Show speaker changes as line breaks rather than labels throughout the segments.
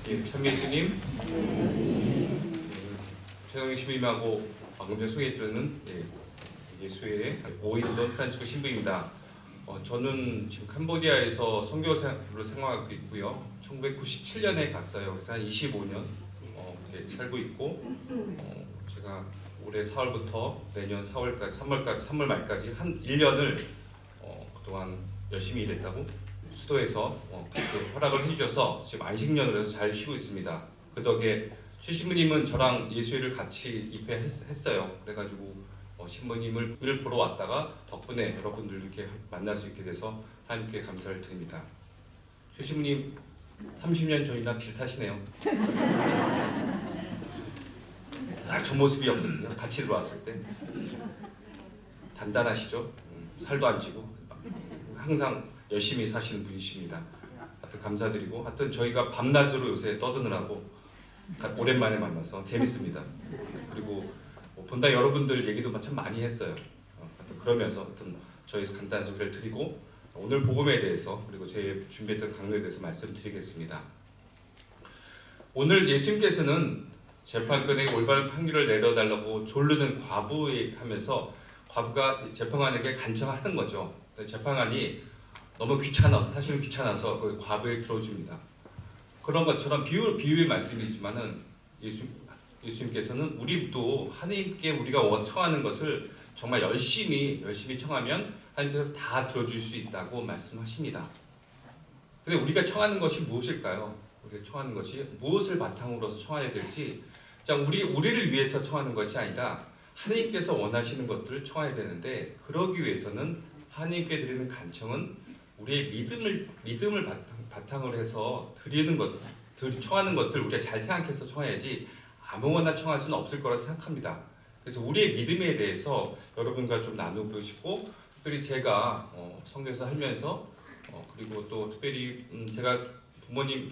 예, 참 예수님, 최영희 신부님하고 방금 전에 소개해드리는 예수의 오일돈 프란치스코 신부입니다. 저는 지금 캄보디아에서 선교사로 생활하고 있고요. 1997년에 갔어요. 그래서 한 25년 이렇게 살고 있고, 제가 올해 4월부터 내년 4월까지, 3월 말까지 한 1년을 그동안 열심히 일했다고 수도에서 그 허락을 해주셔서 지금 안식년으로 해서 잘 쉬고 있습니다. 그 덕에 최 신부님은 저랑 예수회를 같이 입회했어요. 그래가지고 신부님을 보러 왔다가 덕분에 여러분들 이렇게 만날 수 있게 돼서 하나님께 감사를 드립니다. 최 신부님 30년 전이나 비슷하시네요. 딱 저 모습이었거든요. 같이 들어왔을 때 단단하시죠? 살도 안 찌고 항상 열심히 사시는 분이십니다. 하여튼 감사드리고, 하여튼 저희가 밤낮으로 요새 떠드느라고 오랜만에 만나서 재밌습니다. 그리고 본당 여러분들 얘기도 참 많이 했어요. 하여튼 그러면서 하여튼 저희 간단한 소개를 드리고 오늘 복음에 대해서 그리고 제 준비했던 강론에 대해서 말씀드리겠습니다. 오늘 예수님께서는 재판관에게 올바른 판결을 내려달라고 조르는 과부에 하면서 과부가 재판관에게 간청하는 거죠. 재판관이 너무 귀찮아서, 사실은 귀찮아서 그 과부에 들어줍니다. 그런 것처럼 비유의 말씀이지만은 예수님께서는 우리도 하나님께 우리가 청하는 것을 정말 열심히 청하면 하나님께서 다 들어줄 수 있다고 말씀하십니다. 근데 우리가 청하는 것이 무엇일까요? 우리가 청하는 것이 무엇을 바탕으로서 청해야 될지, 우리를 위해서 청하는 것이 아니라 하나님께서 원하시는 것들을 청해야 되는데, 그러기 위해서는 하나님께 드리는 간청은 우리의 믿음을 바탕으로 해서 청하는 것들 우리가 잘 생각해서 청해야지 아무거나 청할 수는 없을 거라 생각합니다. 그래서 우리의 믿음에 대해서 여러분과 좀 나눠보시고, 특별히 제가 선교사 하면서 그리고 또 특별히 제가 부모님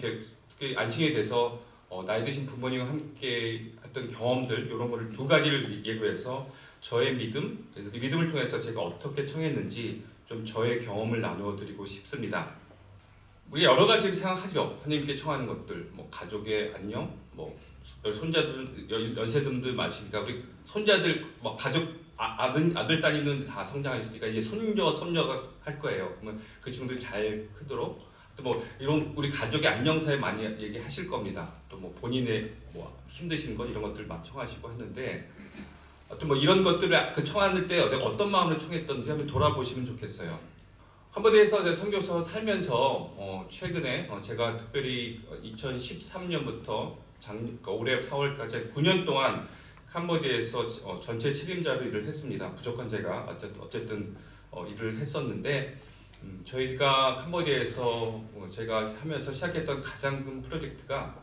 특히 안식에 대해서 나이 드신 부모님과 함께 했던 경험들, 이런 거를 두 가지를 예로 해서 저의 믿음, 그래서 그 믿음을 통해서 제가 어떻게 청했는지 좀 저의 경험을 나누어 드리고 싶습니다. 우리 여러 가지를 생각하죠. 하나님께 청하는 것들, 가족의 안녕, 손자들, 연세들도 많으시니까 우리 손자들, 가족 아들 딸이는 다 성장했으니까 이제 손녀가 할 거예요. 그러면 그 친구들 잘 크도록, 또 이런 우리 가족의 안녕사에 많이 얘기하실 겁니다. 또 본인의 힘드신 것 이런 것들 막 청하시고 하는데, 이런 것들을 청하는 때 내가 어떤 마음으로 청했던지 한번 돌아보시면 좋겠어요. 캄보디아에서 제가 선교사 살면서 최근에 제가 특별히 2013년부터 올해 4월까지 9년 동안 캄보디아에서 전체 책임자로 일을 했습니다. 부족한 제가 어쨌든 일을 했었는데, 저희가 캄보디아에서 제가 하면서 시작했던 가장 큰 프로젝트가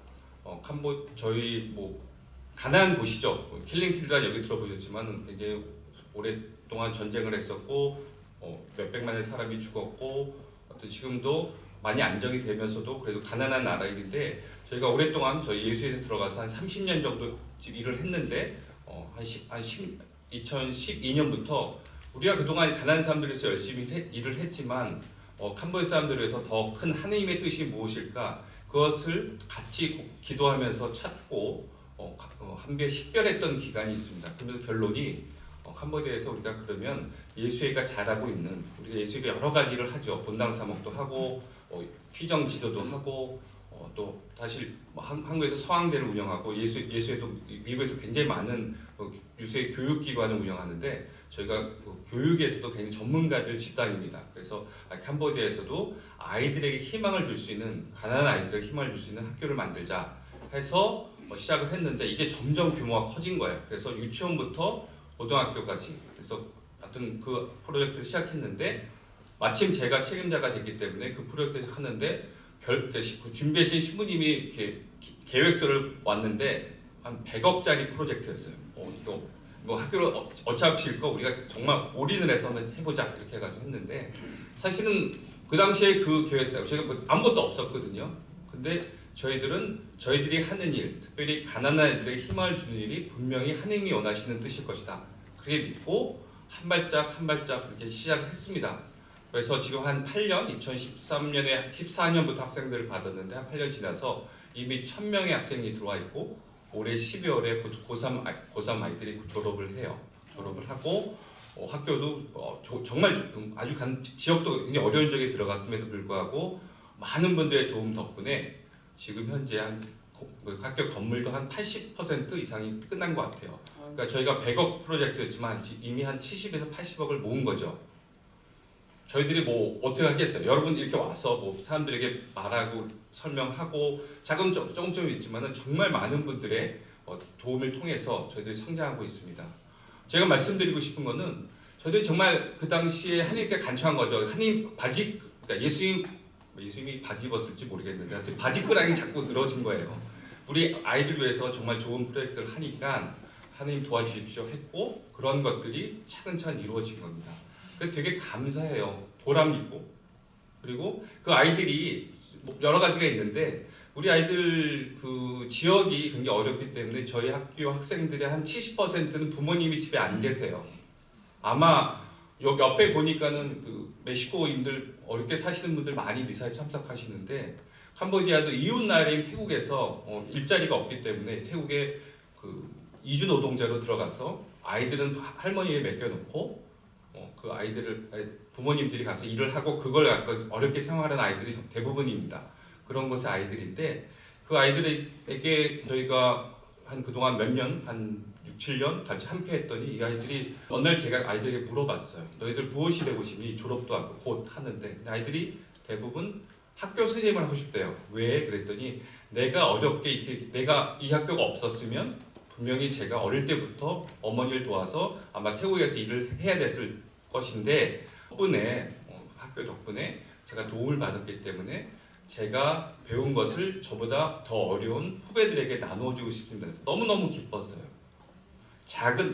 저희 가난한 곳이죠. 킬링필드라 여기 들어보셨지만 굉장히 오랫동안 전쟁을 했었고 몇백만의 사람이 죽었고 지금도 많이 안정이 되면서도 그래도 가난한 나라인데, 저희가 오랫동안 저희 예수회에 들어가서 한 30년 정도 일을 했는데 2012년부터 우리가 그동안 가난한 사람들에서 열심히 일을 했지만 캄보디아 사람들을 위해서 더 큰 하나님의 뜻이 무엇일까, 그것을 같이 기도하면서 찾고 한배 식별했던 기간이 있습니다. 그러면서 결론이 캄보디아에서 우리가 그러면 예수회가 잘하고 있는, 우리가 예수회가 여러 가지 일을 하죠. 본당 사목도 하고 피정 지도도 하고 또 사실 한국에서 서황대를 운영하고 예수회도 미국에서 굉장히 많은 유수회 교육기관을 운영하는데, 저희가 교육에서도 굉장히 전문가들 집단입니다. 그래서 캄보디아에서도 아이들에게 희망을 줄 수 있는, 가난한 아이들에게 희망을 줄 수 있는 학교를 만들자 해서 시작을 했는데, 이게 점점 규모가 커진 거예요. 그래서 유치원부터 고등학교까지, 그래서 하여튼 그 프로젝트를 시작했는데, 마침 제가 책임자가 됐기 때문에 그 프로젝트를 하는데 준비하신 신부님이 이렇게 계획서를 왔는데 한 100억짜리 프로젝트였어요. 이거 학교를 어차피 질 거 우리가 정말 올인을 해서 한번 해보자 이렇게 해가지고 했는데, 사실은 그 당시에 그 계획서 저희가 아무것도 없었거든요. 근데 저희들이 하는 일, 특별히 가난한 애들에게 희망을 주는 일이 분명히 하나님이 원하시는 뜻일 것이다. 그렇게 믿고 한 발짝 이렇게 시작했습니다. 그래서 지금 한 8년, 2013년에 14년부터 학생들을 받았는데 한 8년 지나서 이미 1,000명의 학생이 들어와 있고 올해 12월에 고3 아이들이 졸업을 해요. 졸업을 하고 학교도 정말 아주 지역도 굉장히 어려운 지역에 들어갔음에도 불구하고 많은 분들의 도움 덕분에 지금 현재 학교 건물도 한 80% 이상이 끝난 것 같아요. 그러니까 저희가 100억 프로젝트였지만 이미 한 70에서 80억을 모은 거죠. 저희들이 뭐 어떻게 하겠어요? 여러분 이렇게 와서 뭐 사람들에게 말하고 설명하고 조금 있지만은 정말 많은 분들의 도움을 통해서 저희들이 성장하고 있습니다. 제가 말씀드리고 싶은 거는 저희들이 정말 그 당시에 하나님께 간청한 거죠. 하나님 그러니까 예수님이 바지 입었을지 모르겠는데 바지꾸랑이 자꾸 늘어진 거예요. 우리 아이들 위해서 정말 좋은 프로젝트를 하니까 하나님 도와주십시오 했고 그런 것들이 차근차근 이루어진 겁니다. 되게 감사해요. 보람 있고 그리고 그 아이들이 여러 가지가 있는데 우리 아이들 그 지역이 굉장히 어렵기 때문에 저희 학교 학생들의 한 70%는 부모님이 집에 안 계세요. 아마 옆에 보니까는 그 멕시코인들 어렵게 사시는 분들 많이 미사에 참석하시는데 캄보디아도 이웃 나라인 태국에서 일자리가 없기 때문에 태국에 그 이주 노동자로 들어가서 아이들은 할머니에 맡겨놓고 그 아이들을 부모님들이 가서 일을 하고 그걸 약간 어렵게 생활하는 아이들이 대부분입니다. 그런 것의 아이들인데 그 아이들에게 저희가 한 그동안 몇 년, 한 6, 7년 같이 함께 했더니 이 아이들이 어느 날 제가 아이들에게 물어봤어요. 너희들 무엇이 되고 싶니? 졸업도 하고 곧 하는데 아이들이 대부분 학교 선생님을 하고 싶대요. 왜? 그랬더니 내가 이 학교가 없었으면 분명히 제가 어릴 때부터 어머니를 도와서 아마 태국에서 일을 해야 됐을 것인데 학교 덕분에 제가 도움을 받았기 때문에 제가 배운 것을 저보다 더 어려운 후배들에게 나눠주고 싶습니다. 너무너무 기뻤어요.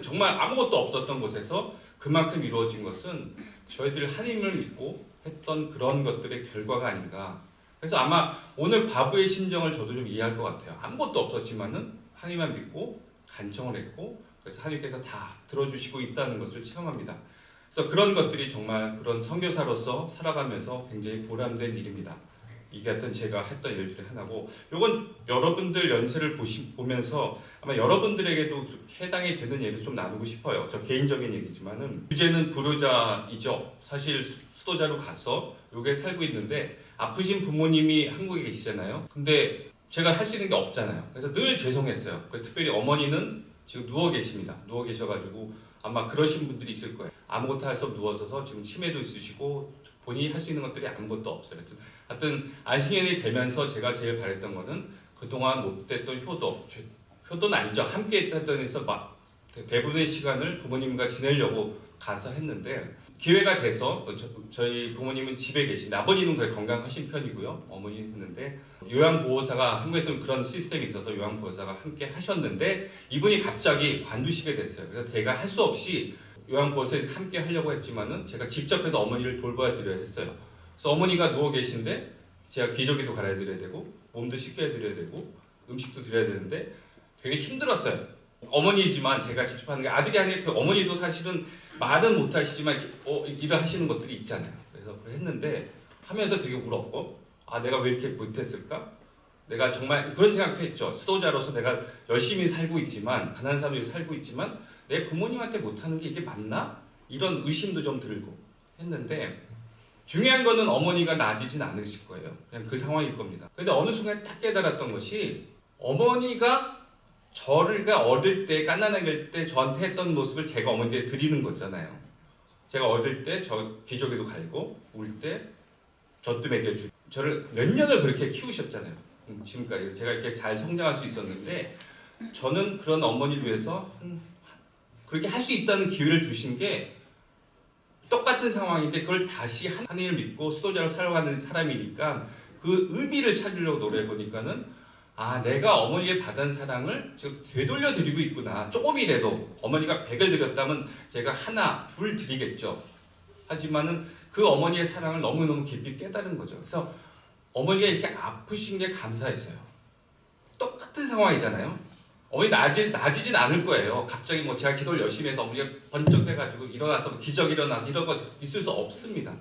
정말 아무것도 없었던 곳에서 그만큼 이루어진 것은 저희들 하나님을 믿고 했던 그런 것들의 결과가 아닌가. 그래서 아마 오늘 과부의 심정을 저도 좀 이해할 것 같아요. 아무것도 없었지만은 하나님만 믿고 간청을 했고 그래서 하나님께서 다 들어주시고 있다는 것을 체험합니다. 그래서 그런 것들이 정말 그런 선교사로서 살아가면서 굉장히 보람된 일입니다. 이게 하여튼 제가 했던 일 중에 하나고 이건 여러분들 연세를 보면서 아마 여러분들에게도 해당이 되는 예를 좀 나누고 싶어요. 저 개인적인 얘기지만은 주제는 불효자이죠. 사실 수도자로 가서 여기에 살고 있는데 아프신 부모님이 한국에 계시잖아요. 근데 제가 할 수 있는 게 없잖아요. 그래서 늘 죄송했어요. 특별히 어머니는 지금 누워 계십니다. 누워 계셔가지고 아마 그러신 분들이 있을 거예요. 아무것도 할 수 없이 누워서 지금 치매도 있으시고 본인이 할 수 있는 것들이 아무것도 없어요. 하여튼 안식년이 되면서 제가 제일 바랬던 거는 그동안 못했던 효도는 아니죠. 함께 했던 데서 막 대부분의 시간을 부모님과 지내려고 가서 했는데 기회가 돼서 저희 부모님은 집에 계신데 아버님은 거의 건강하신 편이고요. 어머니는 했는데 요양보호사가 한국에서는 그런 시스템이 있어서 요양보호사가 함께 하셨는데 이분이 갑자기 관두시게 됐어요. 그래서 제가 할 수 없이 요양보호사에 함께 하려고 했지만은 제가 직접 해서 어머니를 돌봐야 드려야 했어요. 그래서 어머니가 누워 계신데 제가 기저귀도 갈아드려야 되고 몸도 씻게 해드려야 되고 음식도 드려야 되는데 되게 힘들었어요. 어머니지만 제가 직접 하는 게 아들이 아니라 그 어머니도 사실은 말은 못하시지만 일을 하시는 것들이 있잖아요. 그래서 했는데 하면서 되게 울었고 내가 왜 이렇게 못했을까? 내가 정말 그런 생각도 했죠. 수도자로서 내가 열심히 살고 있지만 가난한 사람들이 살고 있지만 내 부모님한테 못하는 게 이게 맞나? 이런 의심도 좀 들고 했는데 중요한 거는 어머니가 나아지진 않으실 거예요. 그냥 그 상황일 겁니다. 근데 어느 순간 딱 깨달았던 것이 어머니가 저가 어릴 때 갓난아기일 때 저한테 했던 모습을 제가 어머니한테 드리는 거잖아요. 제가 어릴 때 저 기저귀도 갈고 울 때 젖도 먹여주고 저를 몇 년을 그렇게 키우셨잖아요. 지금까지 제가 이렇게 잘 성장할 수 있었는데 저는 그런 어머니를 위해서 그렇게 할 수 있다는 기회를 주신 게 똑같은 상황인데 그걸 다시 하나님을 믿고 수도자로 살아가는 사람이니까 그 의미를 찾으려고 노래해보니까는 내가 어머니의 받은 사랑을 지금 되돌려 드리고 있구나. 조금이라도 어머니가 100을 드렸다면 제가 하나, 둘 드리겠죠. 하지만은 그 어머니의 사랑을 너무너무 깊이 깨달은 거죠. 그래서 어머니가 이렇게 아프신 게 감사했어요. 똑같은 상황이잖아요. 어머니 나아지진 않을 거예요. 갑자기 제가 기도를 열심히 해서 어머니가 번쩍 해가지고 일어나서 기적 일어나서 이런 거 있을 수 없습니다.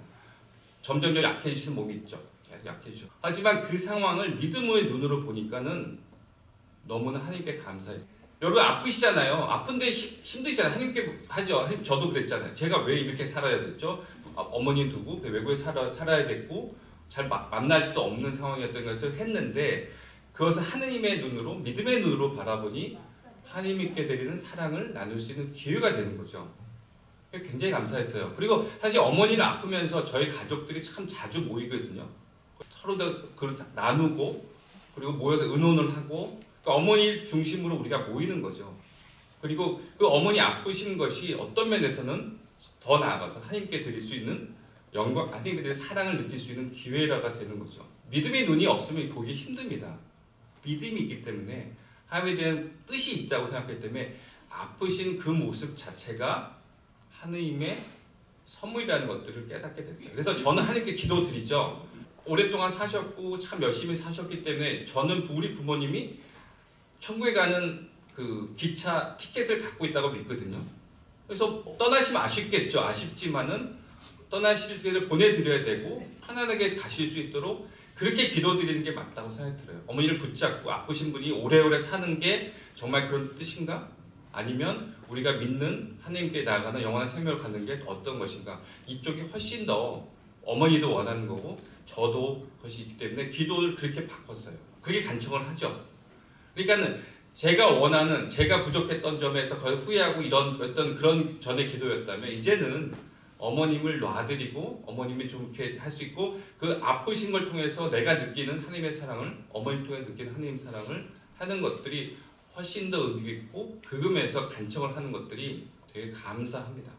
점점 약해지시는 몸이 있죠. 약해지죠. 하지만 그 상황을 믿음의 눈으로 보니까는 너무나 하나님께 감사했어요. 여러분 아프시잖아요. 아픈데 힘드시잖아요. 하나님께 하죠. 저도 그랬잖아요. 제가 왜 이렇게 살아야 됐죠? 어머님 두고 외국에 살아야 됐고 잘 만날 수도 없는 상황이었던 것을 했는데 그것을 하느님의 눈으로 믿음의 눈으로 바라보니 하나님께 드리는 사랑을 나눌 수 있는 기회가 되는 거죠. 굉장히 감사했어요. 그리고 사실 어머니를 아프면서 저희 가족들이 참 자주 모이거든요. 서로 그걸 나누고 그리고 모여서 의논을 하고 그러니까 어머니 중심으로 우리가 모이는 거죠. 그리고 그 어머니 아프신 것이 어떤 면에서는 더 나아가서 하나님께 드릴 수 있는 영광, 하나님께 드릴 사랑을 느낄 수 있는 기회가 되는 거죠. 믿음의 눈이 없으면 보기 힘듭니다. 믿음이 있기 때문에 하나님에 대한 뜻이 있다고 생각하기 때문에 아프신 그 모습 자체가 하느님의 선물이라는 것들을 깨닫게 됐어요. 그래서 저는 하나님께 기도드리죠. 오랫동안 사셨고 참 열심히 사셨기 때문에 저는 우리 부모님이 천국에 가는 그 기차 티켓을 갖고 있다고 믿거든요. 그래서 떠나시면 아쉽겠죠. 아쉽지만은 떠나실 때를 보내드려야 되고 편안하게 가실 수 있도록 그렇게 기도드리는 게 맞다고 생각이 들어요. 어머니를 붙잡고 아프신 분이 오래오래 사는 게 정말 그런 뜻인가? 아니면 우리가 믿는 하나님께 나아가는 영원한 생명을 갖는 게 어떤 것인가? 이쪽이 훨씬 더 어머니도 원하는 거고 저도 그것이 있기 때문에 기도를 그렇게 바꿨어요. 그렇게 간청을 하죠. 그러니까는 제가 원하는 제가 부족했던 점에서 그걸 후회하고 이런 어떤 그런 전의 기도였다면 이제는 어머님을 놔드리고 어머님이 좀 이렇게 할 수 있고 그 아프신 걸 통해서 내가 느끼는 하나님의 사랑을 어머님 통해 느끼는 하나님 사랑을 하는 것들이 훨씬 더 의미 있고 그금에서 간청을 하는 것들이 되게 감사합니다.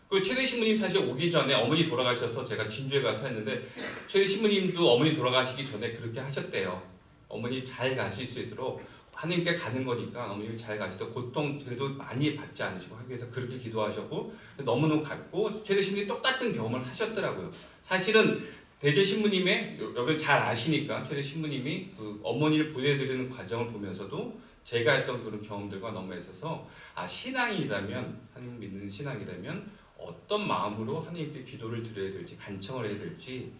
그리고 최대 신부님 사실 오기 전에 어머니 돌아가셔서 제가 진주에 가서 했는데 최대 신부님도 어머니 돌아가시기 전에 그렇게 하셨대요. 어머니 잘 가실 수 있도록 하나님께 가는 거니까 어머님이 잘 가시도록 고통 그래도 많이 받지 않으시고 하기 위해서 그렇게 기도하셨고 너무너무 갔고 최대 신부님이 똑같은 경험을 하셨더라고요. 사실은 대제 신부님의 여러분 잘 아시니까 최대 신부님이 그 어머니를 보내드리는 과정을 보면서도 제가 했던 그런 경험들과 너무 있어서 신앙이라면 하나님 믿는 신앙이라면 어떤 마음으로 하나님께 기도를 드려야 될지 간청을 해야 될지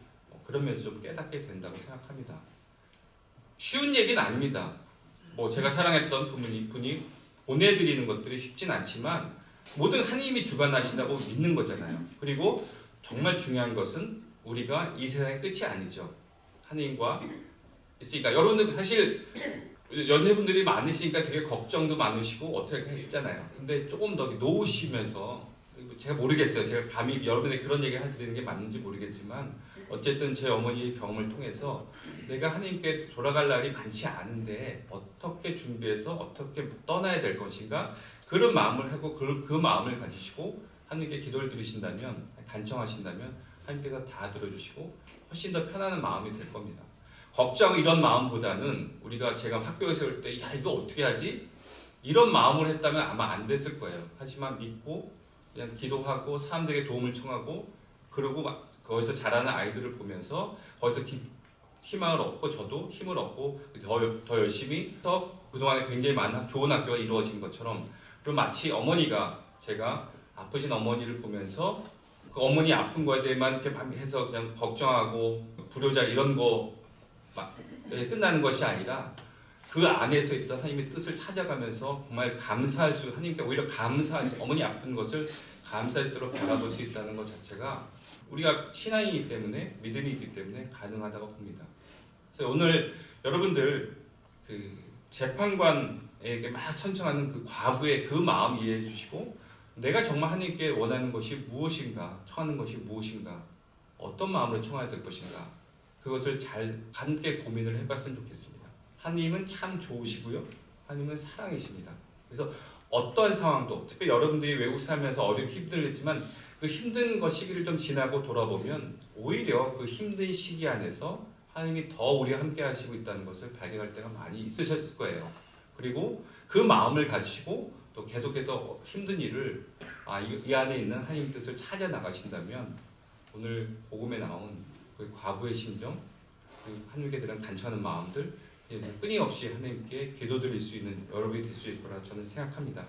그런 면에서 좀 깨닫게 된다고 생각합니다. 쉬운 얘기는 아닙니다. 제가 사랑했던 분이 보내드리는 것들이 쉽진 않지만 모든 하나님이 주관하신다고 믿는 거잖아요. 그리고 정말 중요한 것은 우리가 이 세상의 끝이 아니죠. 하나님과 있으니까 여러분들 사실 연애분들이 많으시니까 되게 걱정도 많으시고 어떻게 했잖아요. 근데 조금 더 놓으시면서 제가 모르겠어요. 제가 감히 여러분에게 그런 얘기 해드리는 게 맞는지 모르겠지만 어쨌든 제 어머니의 경험을 통해서 내가 하나님께 돌아갈 날이 많지 않은데 어떻게 준비해서 어떻게 떠나야 될 것인가 그런 마음을 하고 그 마음을 가지시고 하나님께 기도를 드리신다면 간청하신다면 하나님께서 다 들어주시고 훨씬 더 편안한 마음이 될 겁니다. 걱정 이런 마음보다는 우리가 제가 학교에 세울 때 야 이거 어떻게 하지? 이런 마음을 했다면 아마 안 됐을 거예요. 하지만 믿고 그냥 기도하고 사람들에게 도움을 청하고 그러고 거기서 자라는 아이들을 보면서 거기서 희망을 얻고 저도 힘을 얻고 더 열심히 해서 그동안에 굉장히 많은 좋은 학교가 이루어진 것처럼 그리고 마치 어머니가 제가 아프신 어머니를 보면서 그 어머니 아픈 거에 대해만 이렇게 해서 그냥 걱정하고 불효자 이런 거 끝나는 것이 아니라 그 안에서 있던 하나님의 뜻을 찾아가면서 정말 감사할 수 하나님께 오히려 감사할 수 어머니 아픈 것을 감사할 수 있도록 바라볼 수 있다는 것 자체가 우리가 신앙이기 때문에 믿음이 있기 때문에 가능하다고 봅니다. 그래서 오늘 여러분들 그 재판관에게 막 천청하는 그 과부의 그 마음 이해해 주시고 내가 정말 하나님께 원하는 것이 무엇인가 청하는 것이 무엇인가 어떤 마음으로 청해야 될 것인가 그것을 잘 함께 고민을 해봤으면 좋겠습니다. 하나님은 참 좋으시고요. 하나님은 사랑이십니다. 그래서 어떠한 상황도 특히 여러분들이 외국 살면서 어렵고 힘들겠지만 그 힘든 시기를 좀 지나고 돌아보면 오히려 그 힘든 시기 안에서 하나님이 더 우리와 함께 하시고 있다는 것을 발견할 때가 많이 있으셨을 거예요. 그리고 그 마음을 가지시고 또 계속해서 힘든 일을 이 안에 있는 하나님 뜻을 찾아 나가신다면 오늘 복음에 나온 그 과부의 심정, 그 하나님께 대한 간청하는 마음들 끊임없이 하나님께 기도드릴 수 있는 여러분이 될 수 있을 거라 저는 생각합니다.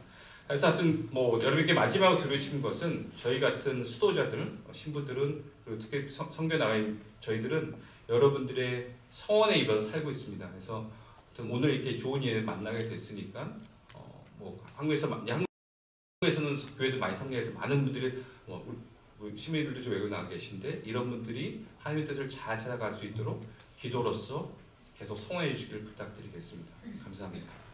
그래서 하여튼 여러분께 마지막으로 들으신 것은 저희 같은 수도자들, 신부들은 그리고 특히 성교 나가인 저희들은 여러분들의 서원에 입어서 살고 있습니다. 그래서 오늘 이렇게 좋은 예를 만나게 됐으니까 뭐 한국에서는 교회도 많이 성장해서 많은 분들이 시민들도 좀 외국 나가 계신데 이런 분들이 하나님의 뜻을 잘 찾아갈 수 있도록 기도로서 계속 성원해 주시길 부탁드리겠습니다. 감사합니다.